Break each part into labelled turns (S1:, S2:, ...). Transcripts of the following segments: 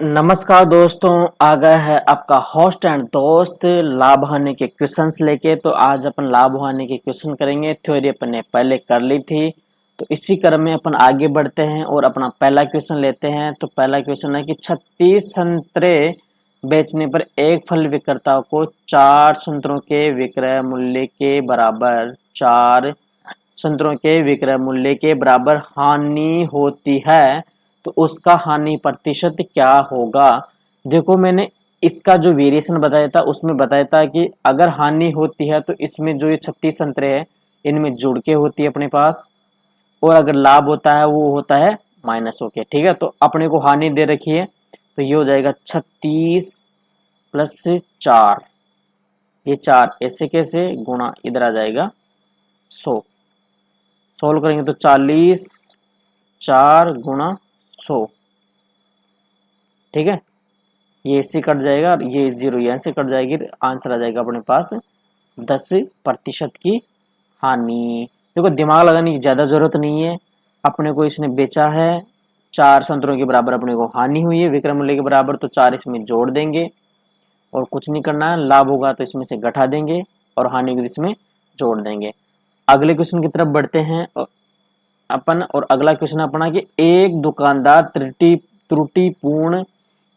S1: नमस्कार दोस्तों, आ गया है आपका होस्ट एंड दोस्त लाभ हानि के क्वेश्चंस लेके। तो आज अपन लाभ हानि के क्वेश्चन करेंगे। थ्योरी अपन ने पहले कर ली थी, तो इसी क्रम में अपन आगे बढ़ते हैं और अपना पहला क्वेश्चन लेते हैं। तो पहला क्वेश्चन है कि 36 संतरे बेचने पर एक फल विक्रेता को 4 संतरों के विक्रय मूल्य के बराबर 4 संतरों के विक्रय मूल्य के बराबर हानि होती है, तो उसका हानि प्रतिशत क्या होगा। देखो, मैंने इसका जो वेरिएशन बताया था उसमें बताया था कि अगर हानि होती है तो इसमें जो ये 36 संतरे हैं इनमें जुड़ के होती है अपने पास, और अगर लाभ होता है वो होता है माइनस होके। ठीक है, तो अपने को हानि दे रखी है, तो ये हो जाएगा 36 प्लस 4, ये 4 ऐसे कैसे गुणा इधर आ जाएगा 100। सोल्व करेंगे तो 40 4 गुणा 100। ठीक है, ये इससे कट जाएगा और ये जीरो यहाँ से कट जाएगी, आंसर आ जाएगा अपने पास 10% की हानि। देखो, दिमाग लगाने की ज्यादा जरूरत नहीं है। अपने को इसने बेचा है 4 संतरों के बराबर, अपने को हानि हुई है विक्रय मूल्य के बराबर, तो 4 इसमें जोड़ देंगे और कुछ नहीं करना है। लाभ होगा तो इसमें से घटा देंगे और हानि को इसमें जोड़ देंगे। अगले क्वेश्चन की तरफ बढ़ते हैं अपन। और अगला क्वेश्चन अपना कि एक दुकानदार त्रुटिपूर्ण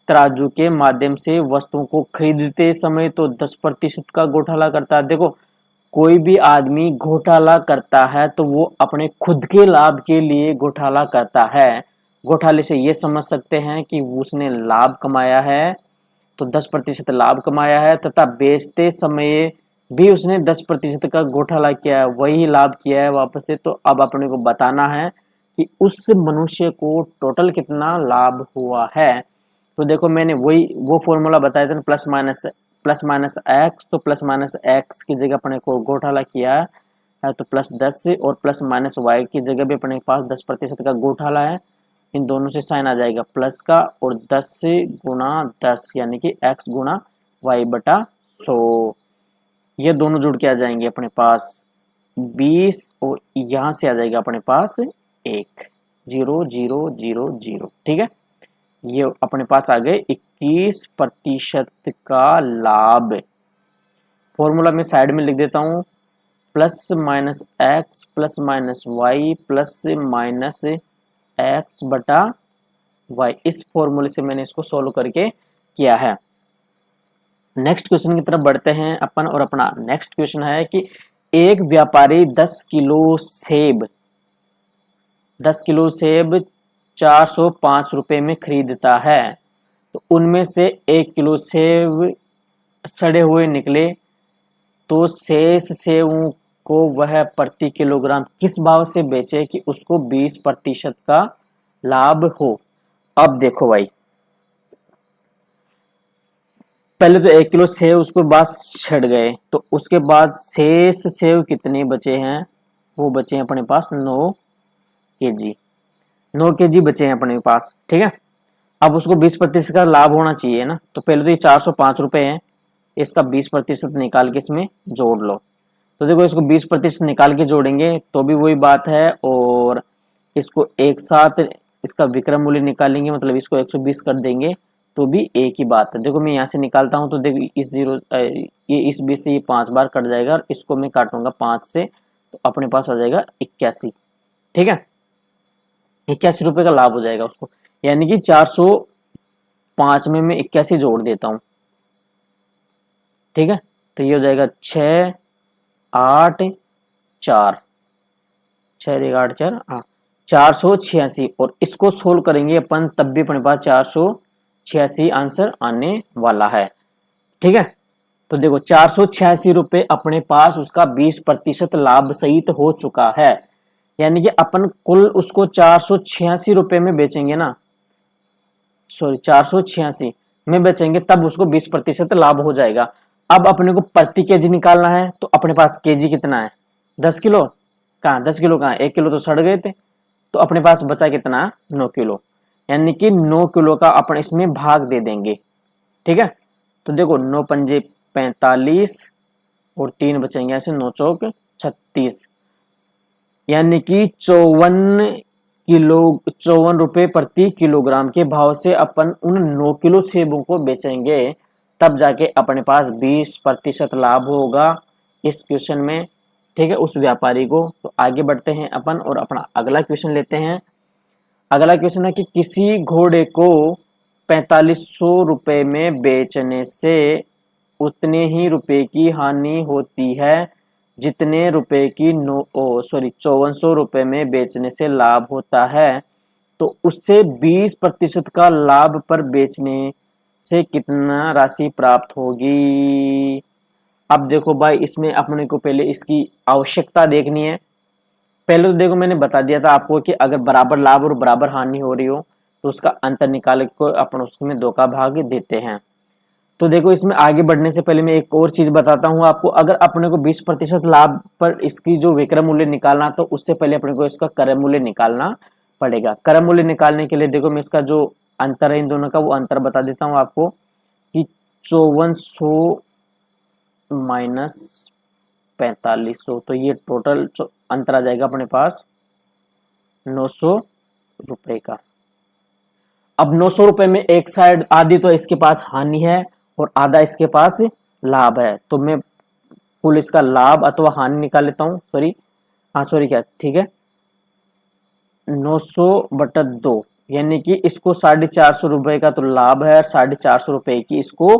S1: तराजू के माध्यम से वस्तुओं को खरीदते समय तो 10% का घोटाला करता है। देखो, कोई भी आदमी घोटाला करता है तो वो अपने खुद के लाभ के लिए घोटाला करता है। घोटाले से ये समझ सकते हैं कि उसने लाभ कमाया है, तो 10% लाभ कमाया है, तथा बेचते समय भी उसने 10% का घोटाला किया है, वही लाभ किया है वापस से। तो अब अपने को बताना है कि उस मनुष्य को टोटल कितना लाभ हुआ है। तो देखो, मैंने वही वो फॉर्मूला बताया था ना, प्लस माइनस एक्स। तो प्लस माइनस एक्स की जगह अपने को घोटाला किया है तो प्लस 10 और प्लस माइनस वाई की जगह भी अपने पास 10% का घोटाला है। इन दोनों से साइन आ जाएगा प्लस का, और 10 से गुणा 10 यानी कि x गुणा वाई बटा 100। ये दोनों जुड़ के आ जाएंगे अपने पास 20, और यहां से आ जाएगा अपने पास 1 0 0 0 0। ठीक है, ये अपने पास आ गए 21% का लाभ। फॉर्मूला में साइड में लिख देता हूं, plus minus X plus minus Y plus minus X बटा वाई। इस फॉर्मूले से मैंने इसको सोल्व करके किया है। नेक्स्ट क्वेश्चन की तरफ बढ़ते हैं अपन। और अपना नेक्स्ट क्वेश्चन है कि एक व्यापारी 10 किलो सेब 405 रुपए में खरीदता है, तो उनमें से 1 किलो सेब सड़े हुए निकले, तो शेष सेबों को वह प्रति किलोग्राम किस भाव से बेचे कि उसको 20% का लाभ हो। अब देखो भाई, पहले तो 1 किलो सेब उसके बाद छट गए, तो उसके बाद शेष सेब कितने बचे हैं, वो बचे हैं अपने पास 9 केजी। 9 केजी बचे हैं अपने पास। ठीक है, अब उसको 20% का लाभ होना चाहिए ना, तो पहले तो ये 405 रुपए है, इसका 20% निकाल के इसमें जोड़ लो। तो देखो, इसको 20% निकाल के जोड़ेंगे तो भी वही बात है, और इसको एक साथ इसका विक्रय मूल्य निकालेंगे, मतलब इसको 120 कर देंगे तो भी एक ही बात है। देखो, मैं यहाँ से निकालता हूँ तो देखो, इस ये इस 20 से ये 5 बार कट जाएगा, और इसको मैं काटूंगा 5 से, तो अपने पास आ जाएगा 81। ठीक है, 81 रुपए का लाभ हो जाएगा उसको, यानी कि 405 में मैं 81 जोड़ देता हूँ। ठीक है, तो ये हो जाएगा 6 8 4 6 8 4 हाँ 486, और इसको सोल्व करेंगे अपन तब भी अपने पास 486 आंसर आने वाला है। ठीक है, तो देखो 486 रुपए अपने पास उसका 20% लाभ सहित हो चुका है, यानी कि अपन कुल उसको 486 रुपए में बेचेंगे ना, सॉरी 486 में बेचेंगे, तब उसको 20% लाभ हो जाएगा। अब अपने को प्रति केजी निकालना है, तो अपने पास केजी कितना है 10 किलो। कहाँ 10 किलो, कहाँ 1 किलो तो सड़ गए थे, तो अपने पास बचा कितना 9 किलो, यानी कि 9 किलो का अपन इसमें भाग दे देंगे। ठीक है, तो देखो 9 पंजे 45 और 3 बचेंगे ऐसे 9 चौक 36, यानी कि 54 किलो 54 रुपये प्रति किलोग्राम के भाव से अपन उन 9 किलो सेबों को बेचेंगे, तब जाके अपने पास 20% लाभ होगा इस क्वेश्चन में। ठीक है, उस व्यापारी को। तो आगे बढ़ते हैं अपन और अपना अगला क्वेश्चन लेते हैं। अगला क्वेश्चन है कि किसी घोड़े को 4500 रुपए में बेचने से उतने ही रुपए की हानि होती है जितने रुपए की 5400 रुपए में बेचने से लाभ होता है। तो उससे 20% का लाभ पर बेचने से कितना राशि प्राप्त होगी। अब देखो भाई, इसमें अपने को पहले इसकी आवश्यकता देखनी है। पहले तो देखो मैंने बता दिया था आपको कि अगर बराबर लाभ और बराबर हानि हो रही हो तो उसका अंतर निकाल को अपन उसमें 2 का भाग देते हैं। तो देखो, इसमें आगे बढ़ने से पहले मैं एक और चीज बताता हूँ आपको। अगर अपने को 20% लाभ पर इसकी जो विक्रय मूल्य निकालना, तो उससे पहले अपने को इसका क्रय मूल्य निकालना पड़ेगा। क्रय मूल्य निकालने के लिए देखो, मैं इसका जो अंतर है इन दोनों का, वो अंतर बता देता हूँ आपको कि 5400 माइनस 4500, तो ये टोटल अंतर आ जाएगा अपने पास 900 रुपए का। अब 900 रुपए में एक साइड आधी तो इसके पास हानि है और आधा इसके पास लाभ है, तो मैं कुल इसका लाभ अथवा हानि निकाल लेता हूँ। सॉरी क्या, ठीक है, 900/2, यानी कि इसको 450 रुपए का तो लाभ है और 450 रुपए की इसको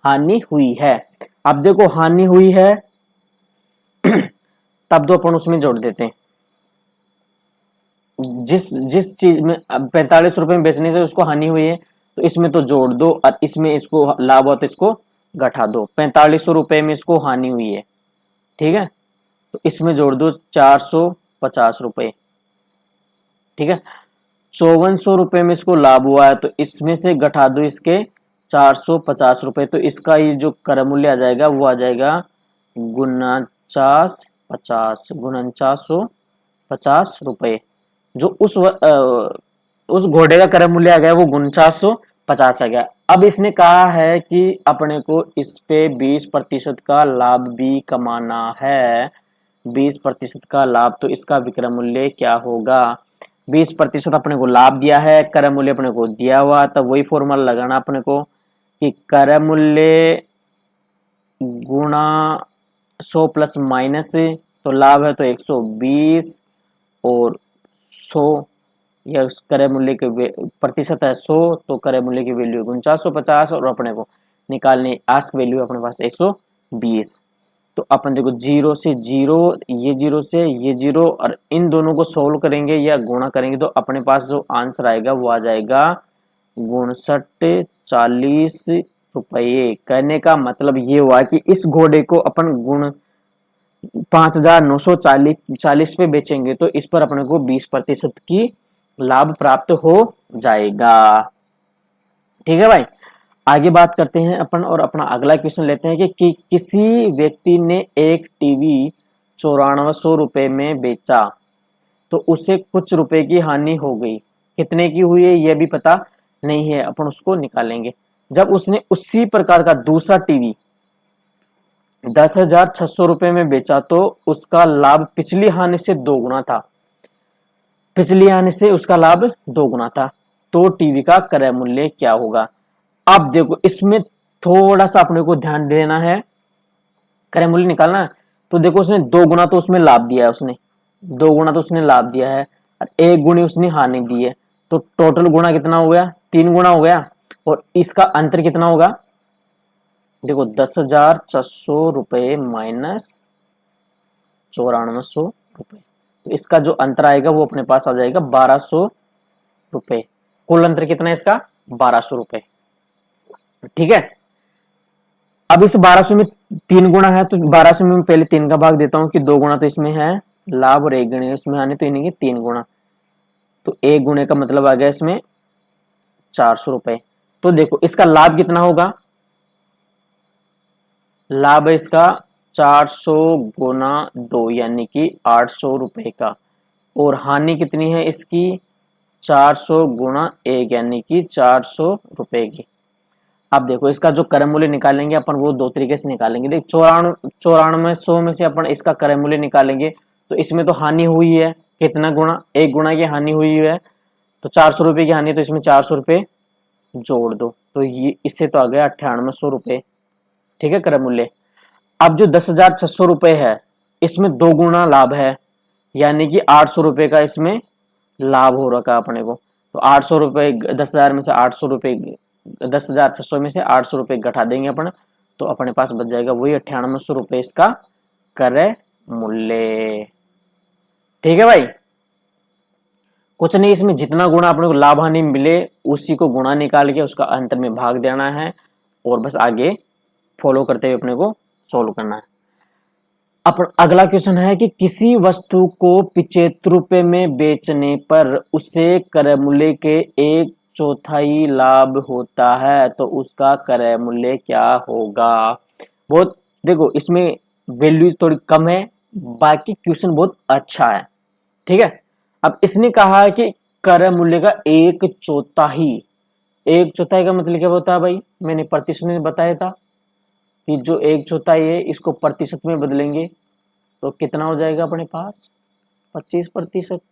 S1: हानि हुई है। अब देखो, हानि हुई है तब तो अपन उसमें जोड़ देते हैं। जिस चीज में 45 रुपए में बेचने से उसको हानि हुई है, तो इसमें तो जोड़ दो, और इसमें इसको लाभ हो तो इसको घटा दो। 4500 रुपए में इसको हानि हुई है, ठीक है, तो इसमें जोड़ दो 450 रुपए। ठीक है, 5400 रुपए में इसको लाभ हुआ है, तो इसमें से घटा दो इसके 450 रुपए। तो इसका ये जो क्रय मूल्य आ जाएगा वो आ जाएगा 4950 रुपए। जो उस घोड़े का क्रय मूल्य आ गया वो 4950 आ गया। अब इसने कहा है कि अपने को इस पे 20% का लाभ भी कमाना है। 20% का लाभ, तो इसका विक्रय मूल्य क्या होगा। 20% अपने को लाभ दिया है, क्रय मूल्य अपने को दिया हुआ, तब वही फॉर्मूला लगाना अपने को कि क्रय मूल्य गुणा 100 प्लस माइनस, तो लाभ है तो 120 और 100, या क्रय मूल्य के प्रतिशत है 100, तो क्रय मूल्य की वैल्यू 4950 और अपने को निकालने आस्क वैल्यू अपने पास 120। तो अपन देखो, 0 से 0, ये 0 से ये 0, और इन दोनों को सोल्व करेंगे या गुणा करेंगे तो अपने पास जो आंसर आएगा वो आ जाएगा 5940 रुपये। कहने का मतलब ये हुआ कि इस घोड़े को अपन 5940 पे बेचेंगे तो इस पर अपने को 20% की लाभ प्राप्त हो जाएगा। ठीक है भाई, आगे बात करते हैं अपन और अपना अगला क्वेश्चन लेते हैं कि किसी व्यक्ति ने एक टीवी 9400 रुपए में बेचा तो उसे कुछ रुपए की हानि हो गई। कितने की हुई है यह भी पता नहीं है, अपन उसको निकालेंगे। जब उसने उसी प्रकार का दूसरा टीवी 10,600 रुपए में बेचा तो उसका लाभ पिछली हानि से 2 गुना था। पिछली हानि से उसका लाभ 2 गुना था, तो टीवी का क्रय मूल्य क्या होगा। अब देखो, इसमें थोड़ा सा अपने को ध्यान देना है, क्रय मूल्य निकालना है। तो देखो, उसने 2 गुना तो उसमें लाभ दिया है, उसने 2 गुना तो उसने लाभ दिया है और 1 गुनी उसने हानि दी है, तो टोटल गुना कितना हो गया, 3 गुना हो गया। और इसका अंतर कितना होगा, देखो 10,600 रुपए माइनस 9400 रुपए, तो इसका जो अंतर आएगा वो अपने पास आ जाएगा 1200 रुपए। कुल अंतर कितना है इसका, 1200 रुपए। ठीक है, अब इस 1200 में 3 गुना है, तो 1200 में पहले 3 का भाग देता हूं कि 2 गुना तो इसमें है लाभ और 1 गुना इसमें हानि, तो इन्हें 3 गुना, तो 1 गुने का मतलब आ गया इसमें 400 रुपए। तो देखो, इसका लाभ कितना होगा, लाभ है इसका 400 गुना 2 यानी कि 800 रुपए का, और हानि कितनी है इसकी 400 गुना 1 यानी कि 400 रुपए की। अब देखो, इसका जो क्रय मूल्य निकालेंगे अपन वो 2 तरीके से निकालेंगे। देख, 9400 में से अपन इसका क्रय मूल्य निकालेंगे तो इसमें तो हानि हुई है, कितना गुना, 1 गुना की हानि हुई है, तो 400 रुपए की हानि, तो इसमें 400 रुपए जोड़ दो, तो ये इससे तो आ गया 9800 रुपए। ठीक है क्रय मूल्य। अब जो 10,600 रुपए है, इसमें 2 गुना लाभ है, यानी कि 800 रुपए का इसमें लाभ हो रखा अपने को। तो 800 रुपए 10,000 में से 800 रुपए, 10,600 में से 800 रुपए घटा देंगे अपन, तो अपने पास बच जाएगा वही 9800 रुपए इसका क्रय मूल्य। ठीक है भाई, कुछ नहीं, इसमें जितना गुणा अपने को लाभ हानि मिले उसी को गुणा निकाल के उसका अंतर में भाग देना है, और बस आगे फॉलो करते हुए अपने को सोल्व करना है। अपन अगला क्वेश्चन है कि किसी वस्तु को 75 रुपए में बेचने पर उसे क्रय मूल्य के 1/4 लाभ होता है, तो उसका क्रय मूल्य क्या होगा। बहुत देखो, इसमें वैल्यू थोड़ी कम है, बाकी क्वेश्चन बहुत अच्छा है। ठीक है, अब इसने कहा है कि क्रय मूल्य का 1/4, 1/4 का मतलब क्या होता है भाई, मैंने प्रतिशत में बताया था कि जो 1/4 है इसको प्रतिशत में बदलेंगे तो कितना हो जाएगा अपने पास, 25%।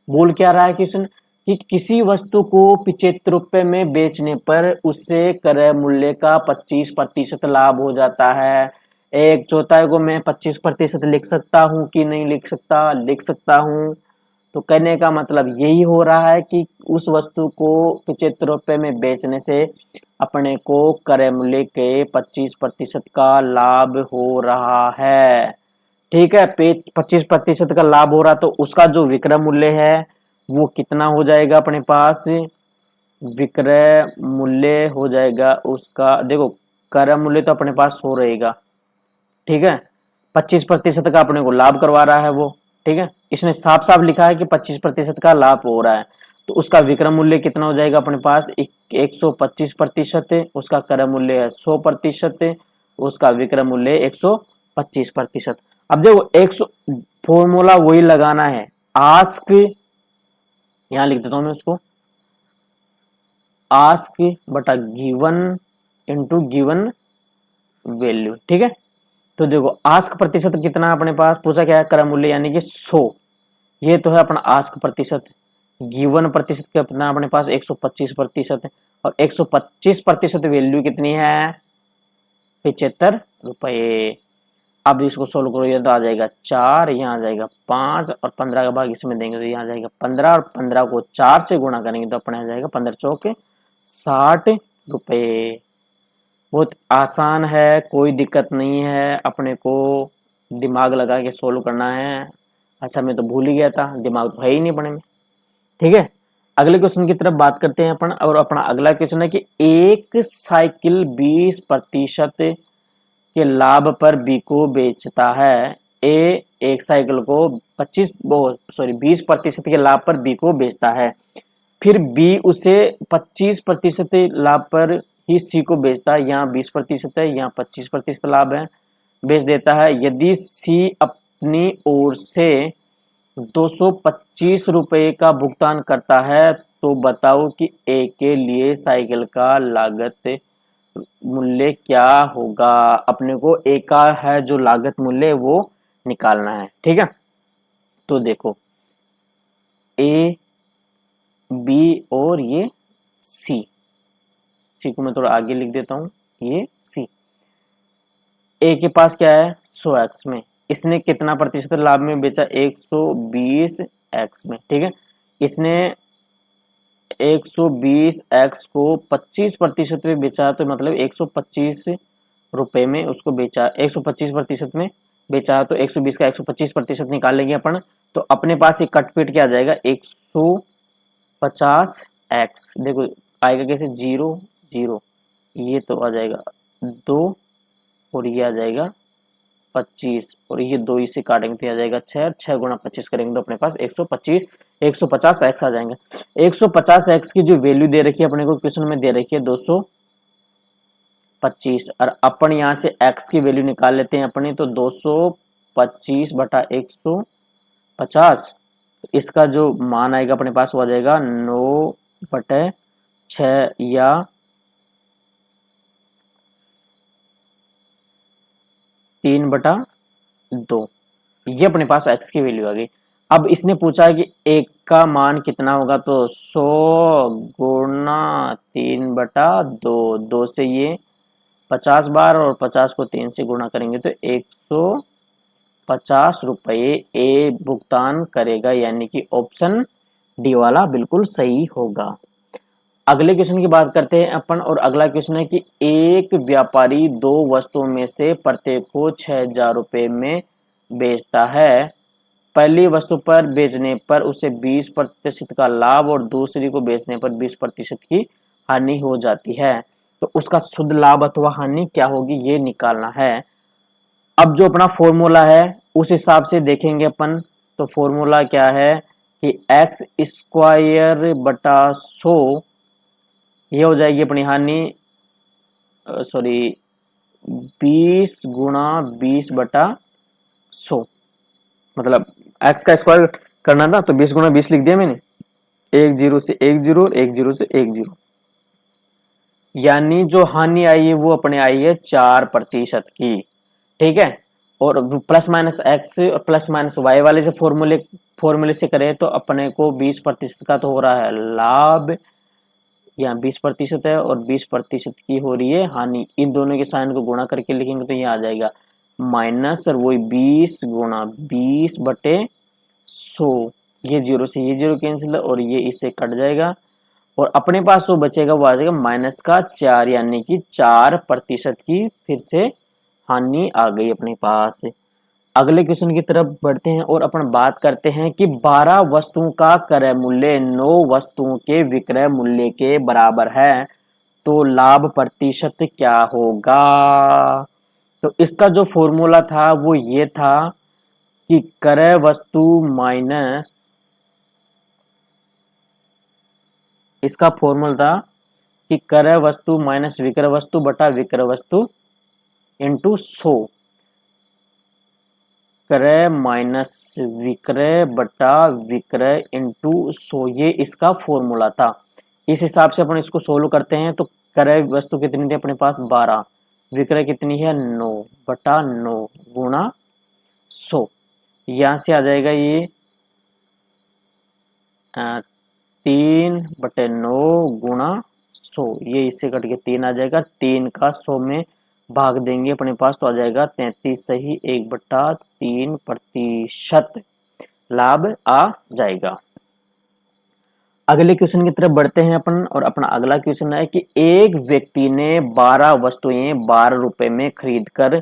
S1: बोल क्या रहा है क्वेश्चन कि किसी वस्तु को 75 रुपए में बेचने पर उससे क्रय मूल्य का 25% लाभ हो जाता है। 1/4 को मैं 25% लिख सकता हूं कि नहीं लिख सकता, लिख सकता हूं। तो कहने का मतलब यही हो रहा है कि उस वस्तु को 75 रुपए में बेचने से अपने को क्रय मूल्य के 25% का लाभ हो रहा है। ठीक है, 25% का लाभ हो रहा, तो उसका जो विक्रय मूल्य है वो कितना हो जाएगा अपने पास, विक्रय मूल्य हो जाएगा उसका, देखो क्रय मूल्य तो अपने पास हो रहेगा। ठीक है, 25% का अपने को लाभ करवा रहा है वो। ठीक है, इसने साफ साफ लिखा है कि 25% का लाभ हो रहा है, तो उसका विक्रय मूल्य कितना हो जाएगा अपने पास, 125%, उसका क्रय मूल्य है 100%, उसका विक्रय मूल्य 125%। अब देखो 100, फॉर्मूला वही लगाना है, आस्क, यहां लिख देता हूं मैं उसको, आस्क बटा गिवन इंटू गिवन वैल्यू। ठीक है, तो देखो आस्क प्रतिशत कितना अपने पास पूछा क्या है, क्रय मूल्य यानी कि 100, ये तो है अपना आस्क प्रतिशत। गिवन प्रतिशत कितना अपने पास 125% है, और 125% वैल्यू कितनी है, 75 रुपए। अब इसको सोल्व करोगे तो आ जाएगा 4, यहाँ आ जाएगा 5, और 15 का भाग इसमें देंगे तो यहाँ आ जाएगा 15, और 15 को 4 से गुणा करेंगे तो अपने आ जाएगा 15 चौके 60 रुपए। बहुत आसान है, कोई दिक्कत नहीं है, अपने को दिमाग लगा के सोल्व करना है। अच्छा मैं तो भूल ही गया था, दिमाग तो है ही नहीं अपने में। ठीक है, अगले क्वेश्चन की तरफ बात करते हैं अपन, और अपना अगला क्वेश्चन है कि एक साइकिल 20% के लाभ पर बी को बेचता है। ए एक साइकिल को 20% के लाभ पर बी को बेचता है, फिर बी उसे 25% लाभ पर ही सी को बेचता है, यहाँ 20% है, यहाँ 25% लाभ है, बेच देता है। यदि सी अपनी ओर से 225 रुपए का भुगतान करता है, तो बताओ कि ए के लिए साइकिल का लागत मूल्य क्या होगा। अपने को ए का है जो लागत मूल्य वो निकालना है। ठीक है, तो देखो ए, बी और ये सी, सी को मैं थोड़ा आगे लिख देता हूं, ये सी। ए के पास क्या है 100x में, इसने कितना प्रतिशत लाभ में बेचा, 120x में। ठीक है, इसने 120x को 25% में बेचा, तो मतलब 125 रुपए में उसको बेचा, 125% में बेचा, तो 120 का 125% निकाल लेंगे अपन, तो अपने पास ये कटपीट क्या आ जाएगा 150x। देखो आएगा कैसे, 0 0, ये तो आ जाएगा 2, और ये आ जाएगा 25, और ये 2 इसे काटेंगे तो आ जाएगा 6, 6 गुणा 25 करेंगे तो अपने पास 150x आ जाएंगे। 150x की जो वैल्यू दे रखी है अपने को क्वेश्चन में दे रखी है 225, और अपन यहाँ से x की वैल्यू निकाल लेते हैं अपने, तो 225 बटा 150, इसका जो मान आएगा अपने पास वो आ जाएगा 9/6 या 3/2। ये अपने पास x की वैल्यू आ गई। अब इसने पूछा है कि एक का मान कितना होगा, तो 100 गुणा 3/2, 2 से ये 50 बार और 50 को 3 से गुणा करेंगे तो 150 रुपये ए भुगतान करेगा, यानी कि ऑप्शन डी वाला बिल्कुल सही होगा। अगले क्वेश्चन की बात करते हैं अपन, और अगला क्वेश्चन है कि एक व्यापारी दो वस्तुओं में से प्रत्येक को 6,000 रुपये में बेचता है। पहली वस्तु पर बेचने पर उसे 20% का लाभ और दूसरी को बेचने पर 20% की हानि हो जाती है। तो उसका शुद्ध लाभ अथवा हानि क्या होगी, ये निकालना है। अब जो अपना फॉर्मूला है उस हिसाब से देखेंगे अपन। तो फॉर्मूला क्या है कि एक्स स्क्वायर बटा 100, ये हो जाएगी अपनी हानि, सॉरी 20 गुणा 20/100, मतलब एक्स का स्क्वायर करना था तो 20 गुणा 20 लिख दिया मैंने, 1 0 से 1 0, 1 0 से 1 0, यानी जो हानि आई है वो अपने आई है 4% की। ठीक है, और प्लस माइनस एक्स और प्लस माइनस वाई वाले से फॉर्मूले से करें तो अपने को 20% का तो हो रहा है लाभ, यहाँ 20% है और 20% की हो रही है हानि। इन दोनों के साइन को गुणा करके लिखेंगे तो ये आ जाएगा माइनस, और वही 20 गुणा 20/100, ये जीरो से ये जीरो कैंसिल और ये इससे कट जाएगा, और अपने पास जो बचेगा वो आ जाएगा -4, यानी कि 4% की फिर से हानि आ गई अपने पास। अगले क्वेश्चन की तरफ बढ़ते हैं और अपन बात करते हैं कि 12 वस्तुओं का क्रय मूल्य 9 वस्तुओं के विक्रय मूल्य के बराबर है, तो लाभ प्रतिशत क्या होगा। तो इसका जो फॉर्मूला था वो ये था कि क्रय वस्तु माइनस, इसका फॉर्मूला था कि क्रय वस्तु माइनस विक्रय वस्तु बटा विक्रय वस्तु इंटू 100, क्रय माइनस विक्रय बटा विक्रय इंटू 100, ये इसका फॉर्मूला था। इस हिसाब से अपन इसको सोल्व करते हैं तो क्रय वस्तु कितनी थी अपने पास 12, विक्रय कितनी है 9/9 गुणा 100, यहाँ से आ जाएगा ये 3/9 गुणा 100, ये इससे कट के 3 आ जाएगा, 3 का 100 में भाग देंगे अपने पास तो आ जाएगा 33 सही 1/3% लाभ आ जाएगा। अगले क्वेश्चन की तरफ बढ़ते हैं अपन, और अपना अगला क्वेश्चन है कि एक व्यक्ति ने 12 वस्तुएं 12 रुपए में खरीद कर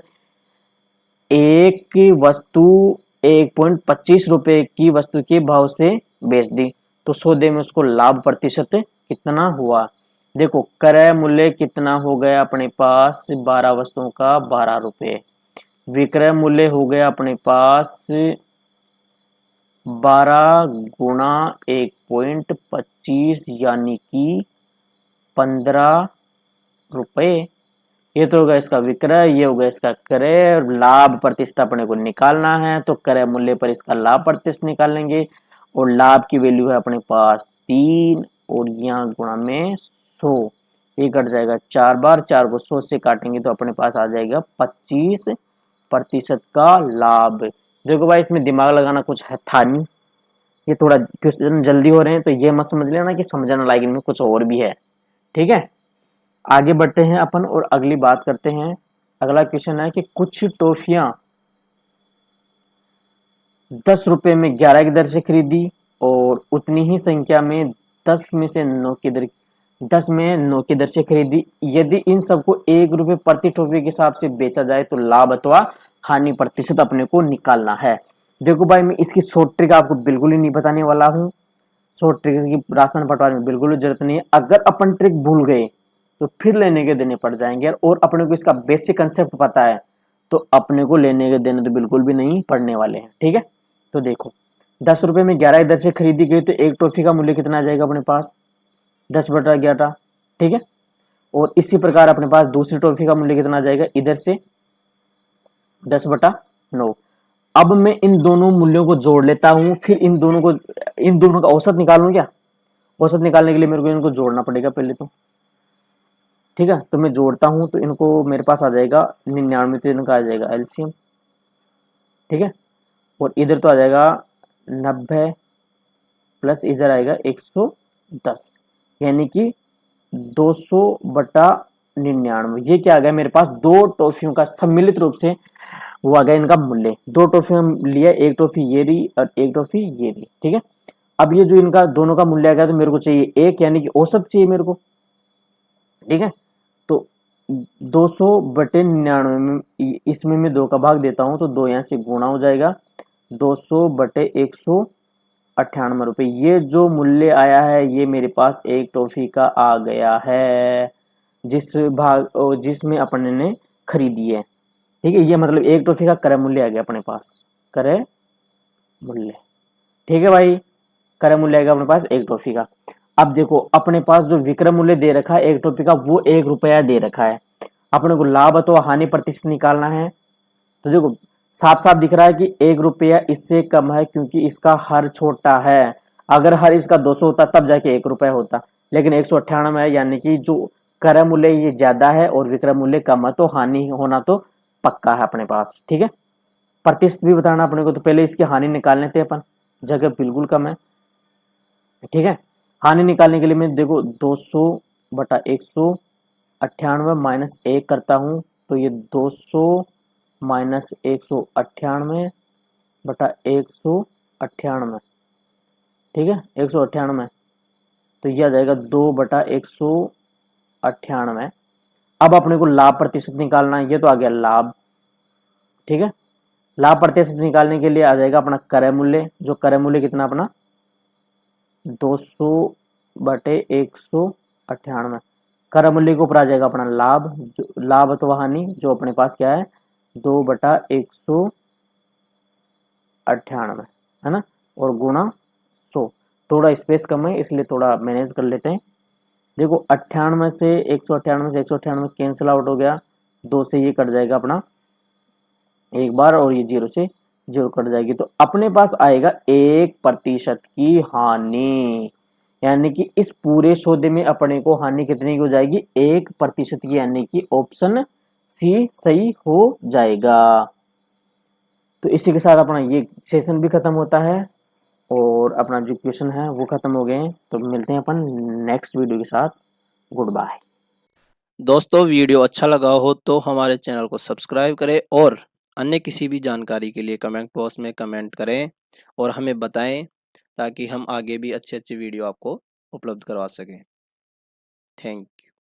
S1: एक वस्तु 1.25 रुपए की वस्तु के भाव से बेच दी, तो सौदे में उसको लाभ प्रतिशत कितना हुआ। देखो क्रय मूल्य कितना हो गया अपने पास 12 वस्तुओं का 12 रुपए, विक्रय मूल्य हो गया अपने पास 12 गुणा 1.25 यानी कि 15 रुपए, ये तो होगा इसका विक्रय, ये होगा इसका क्रय, लाभ प्रतिशत अपने को निकालना है तो क्रय मूल्य पर इसका लाभ प्रतिशत निकालेंगे, और लाभ की वैल्यू है अपने पास 3 और यहाँ गुणा में 100, ये कट जाएगा 4 बार, 4 को 100 से काटेंगे तो अपने पास आ जाएगा 25% का लाभ। देखो भाई इसमें दिमाग लगाना कुछ है था नहीं, ये थोड़ा क्वेश्चन जल्दी हो रहे हैं तो ये मत समझ लेना कि समझाने लायक इनमें कुछ और भी है। ठीक है, आगे बढ़ते हैं अपन और अगली बात करते हैं। अगला क्वेश्चन है कि कुछ टॉफियां 10 रुपए में 11 की दर से खरीदी और उतनी ही संख्या में 10 में 9 की दर से खरीदी, यदि इन सबको 1 रुपए प्रति टॉफी के हिसाब से बेचा जाए तो लाभ अथवा हानि प्रतिशत अपने को निकालना है। देखो भाई मैं इसकी शॉर्ट ट्रिक आपको बिल्कुल ही नहीं बताने वाला हूँ, शॉर्ट ट्रिक की राशन पटवाने में बिल्कुल जरूरत नहीं है। अगर अपन ट्रिक भूल गए तो फिर लेने के देने पड़ जाएंगे, और अपने को इसका बेसिक कंसेप्ट पता है तो अपने को लेने के देने तो बिल्कुल भी नहीं पड़ने वाले हैं। ठीक है, तो देखो 10 रुपए में 11 इधर से खरीदी गई तो एक टॉफी का मूल्य कितना आ जाएगा अपने पास 10/11। ठीक है, और इसी प्रकार अपने पास दूसरी टॉफी का मूल्य कितना आ जाएगा इधर से 10/9। अब मैं इन दोनों मूल्यों को जोड़ लेता हूं, फिर इन दोनों का औसत निकालूं क्या। औसत निकालने के लिए मेरे को इनको जोड़ना पड़ेगा पहले तो। ठीक है, तो मैं जोड़ता हूं तो इनको मेरे पास आ जाएगा 99, तो इनका आ जाएगा एलसीएम। ठीक है, और इधर तो आ जाएगा 90 प्लस इधर आएगा 110, यानी कि 200/99। ये क्या आ गया मेरे पास, दो टॉफियों का सम्मिलित रूप से वो आ गया इनका मूल्य। दो टॉफी हम लिया, एक टॉफी ये रही और एक टॉफी ये रही, ठीक है। अब ये जो इनका दोनों का मूल्य आ गया तो मेरे को चाहिए एक, यानी कि औसत चाहिए मेरे को, ठीक है। तो 200/99 में इसमें मैं 2 का भाग देता हूं तो 2 यहां से गुणा हो जाएगा, 200/198 रुपये। ये जो मूल्य आया है ये मेरे पास एक टॉफी का आ गया है, जिसमें अपने ने खरीदी है, ठीक है। ये मतलब एक टॉफी का क्रय मूल्य आ गया अपने पास, क्रय मूल्य, ठीक है भाई। क्रय मूल्य आएगा अपने पास एक टॉफी का। अब देखो अपने पास जो विक्रय मूल्य दे रखा है एक टॉफी का वो 1 रुपया दे रखा है। अपने को लाभ अथवा हानि प्रतिशत निकालना है, तो देखो साफ साफ दिख रहा है कि 1 रुपया इससे कम है क्योंकि इसका हर छोटा है। अगर हर इसका 200 होता तब जाके 1 रुपया होता, लेकिन 198 है, यानी कि जो क्रय मूल्य ये ज्यादा है और विक्रय मूल्य कम है, तो हानि होना तो पक्का है अपने पास, ठीक है। प्रतिशत भी बताना अपने को, तो पहले इसकी हानि निकालने थे अपन, जगह बिल्कुल कम है, ठीक है। हानि निकालने के लिए मैं देखो 200/198 माइनस 1 करता हूं, तो ये 200 माइनस 198/198, ठीक है, 198। तो यह आ जाएगा 2/198। अब अपने को लाभ प्रतिशत निकालना है, ये तो आ गया लाभ, ठीक है। लाभ प्रतिशत निकालने के लिए आ जाएगा अपना क्रय मूल्य, जो क्रय मूल्य कितना अपना 200/198। क्रय मूल्य के ऊपर आ जाएगा अपना लाभ, जो लाभ अथवा हानि जो अपने पास क्या है 2/198, है ना, और गुणा 100। थोड़ा स्पेस कम है इसलिए थोड़ा मैनेज कर लेते हैं। देखो 98 से 198 कैंसिल आउट हो गया, 2 से ये कट जाएगा अपना एक बार, और ये 0 से 0 कट जाएगी, तो अपने पास आएगा 1% की हानि। यानी कि इस पूरे सौदे में अपने को हानि कितनी की हो जाएगी, 1% की, यानी कि ऑप्शन सी सही हो जाएगा। तो इसी के साथ अपना ये सेशन भी खत्म होता है और अपना जो क्वेश्चन है वो खत्म हो गए हैं। तो मिलते हैं अपन नेक्स्ट वीडियो के साथ। Good bye.
S2: दोस्तों वीडियो अच्छा लगा हो तो हमारे चैनल को सब्सक्राइब करें और अन्य किसी भी जानकारी के लिए कमेंट बॉक्स में कमेंट करें और हमें बताएं ताकि हम आगे भी अच्छे अच्छे वीडियो आपको उपलब्ध करवा सकें। Thank you.